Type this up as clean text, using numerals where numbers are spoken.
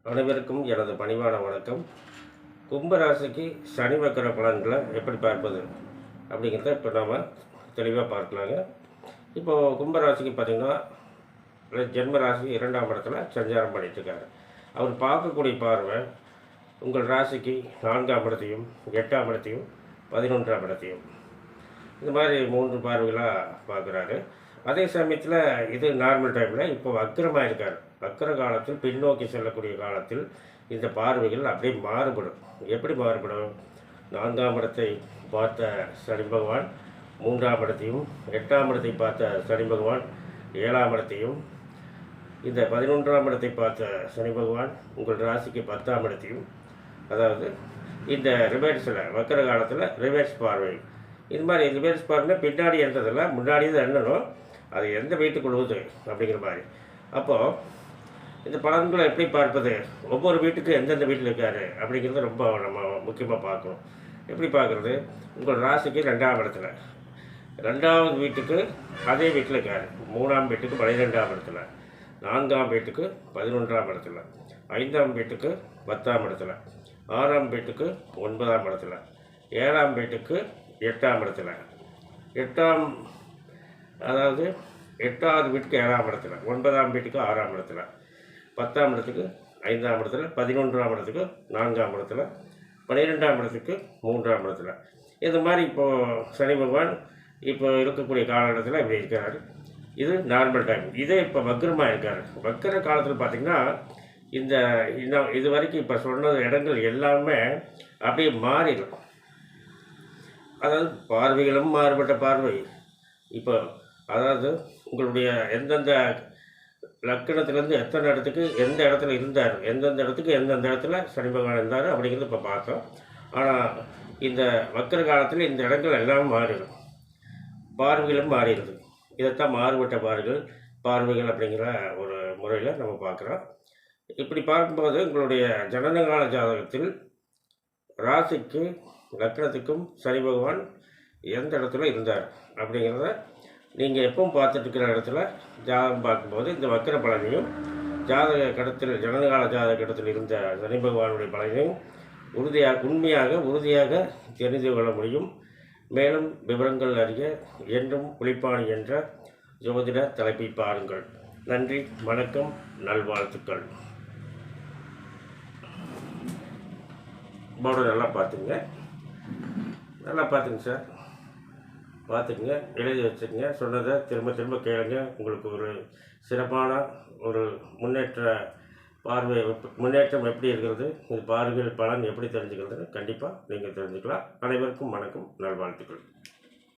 அனைவருக்கும் எனது பணிவான வணக்கம். கும்பராசிக்கு சனி வக்கர பலன்களை எப்படி பார்ப்பது அப்படிங்கிறத இப்போ நாம் தெளிவாக பார்க்கலாங்க. இப்போது கும்பராசிக்கு பார்த்திங்கன்னா ஜென்ம ராசி 2ஆம் இடத்துல சஞ்சாரம் பண்ணிட்டுருக்காரு. அவர் பார்க்கக்கூடிய பார்வை உங்கள் ராசிக்கு 4ஆம் இடத்தையும் 8ஆம் இடத்தையும் 11ஆம் இடத்தையும் இந்த மாதிரி 3 பார்வைகளாக பார்க்குறாரு. அதே சமயத்தில் இது நார்மல் டைமில் இப்போ வக்கரமாக இருக்கார். வக்கர காலத்தில் பின்னோக்கி செல்லக்கூடிய காலத்தில் இந்த பார்வைகள் அப்படியே மாறுபடும். எப்படி மாறுபடும்? 4ஆம் இடத்தை பார்த்த சனி பகவான் 3ஆம் இடத்தையும், 8ஆம் இடத்தை பார்த்த சனி பகவான் 7ஆம் இடத்தையும், இந்த 11ஆம் இடத்தை பார்த்த சனி பகவான் உங்கள் ராசிக்கு 10ஆம் இடத்தையும், அதாவது இந்த ரிவர்ஸில் வக்கர காலத்தில் ரிவர்ஸ் பார்வை. இது மாதிரி ரிவர்ஸ் பார்வைனா பின்னாடி என்றதில்ல, முன்னாடியே தான் எண்ணணும். அது எந்த வீட்டுக்கு உழுவுது அப்படிங்கிற மாதிரி. அப்போது இந்த பலன்களை எப்படி பார்ப்பது? ஒவ்வொரு வீட்டுக்கும் எந்தெந்த வீட்டில் இருக்கார் அப்படிங்கிறது ரொம்ப நம்ம முக்கியமாக பார்க்கணும். எப்படி பார்க்குறது? உங்கள் ராசிக்கு 2ஆம் இடத்துல, 2வது வீட்டுக்கு அதே வீட்டில் இருக்கார், 3ஆம் வீட்டுக்கு 12ஆம் இடத்துல, 4ஆம் வீட்டுக்கு 11ஆம் இடத்துல, 5ஆம் வீட்டுக்கு 10ஆம் இடத்துல, 6ஆம் வீட்டுக்கு 9ஆம் இடத்துல, 7ஆம் வீட்டுக்கு 8ஆம் இடத்துல, 8ஆம் அதாவது 8வது வீட்டுக்கு 7ஆம் இடத்துல, 9ஆம் வீட்டுக்கு 6ஆம் இடத்துல, 10ஆம் இடத்துக்கு 5ஆம் இடத்துல, 11ஆம் இடத்துக்கு 4ஆம் இடத்துல, 12ஆம் இடத்துக்கு 3ஆம் இடத்துல. இந்த மாதிரி இப்போது சனி பகவான் இப்போ இருக்கக்கூடிய காலகட்டத்தில் இப்படி இருக்கிறார். இது நார்மல் டைம். இதே இப்போ வக்ரமாக இருக்கார். வக்கர காலத்தில் பார்த்திங்கன்னா இது வரைக்கும் இப்போ சொன்ன இடங்கள் எல்லாமே அப்படியே மாறிடும். அதாவது பார்வைகளும் மாறுபட்ட பார்வை. இப்போ அதாவது உங்களுடைய எந்தெந்த லக்கணத்துலேருந்து எத்தனை இடத்துக்கு எந்த இடத்துல இருந்தார், எந்தெந்த இடத்துக்கு எந்தெந்த இடத்துல சனி பகவான் இருந்தார் அப்படிங்கிறது இப்போ பார்த்தோம். ஆனால் இந்த வக்கர காலத்தில் இந்த இடங்கள் எல்லாம் மாறிடும், பார்வைகளும் மாறிடுது. இதைத்தான் மாறுபட்ட பார்வைகள் அப்படிங்கிற ஒரு முறையில் நம்ம பார்க்குறோம். இப்படி பார்க்கும்போது உங்களுடைய ஜனனகால ஜாதகத்தில் ராசிக்கு லக்னத்துக்கும் சனி பகவான் எந்த இடத்துல இருந்தார் அப்படிங்கிறத நீங்கள் எப்பவும் பார்த்துட்டுருக்கிற இடத்துல ஜாதகம் பார்க்கும்போது இந்த வக்கர பலனையும் ஜாதக கடத்தில் ஜனனகால ஜாதக கடத்தில் இருந்த சனி பகவானுடைய பலனையும் உறுதியாக தெரிந்து கொள்ள முடியும். மேலும் விவரங்கள் அறிய என்றும் புலிப்பாணி என்ற ஜோதிட தலைப்பை பாருங்கள். நன்றி, வணக்கம், நல்வாழ்த்துக்கள். போர்டு நல்லா பார்த்துங்க சார், பார்த்துக்குங்க, எழுதி வச்சுக்கங்க. சொன்னதை திரும்ப திரும்ப கேளுங்க. உங்களுக்கு ஒரு சிறப்பான ஒரு முன்னேற்றம் எப்படி இருக்கிறது, இந்த பார்வைகள் பலன் எப்படி தெரிஞ்சுக்கிறதுன்னு கண்டிப்பாக நீங்கள் தெரிஞ்சுக்கலாம். அனைவருக்கும் வணக்கம், நல்வாழ்த்துக்கள்.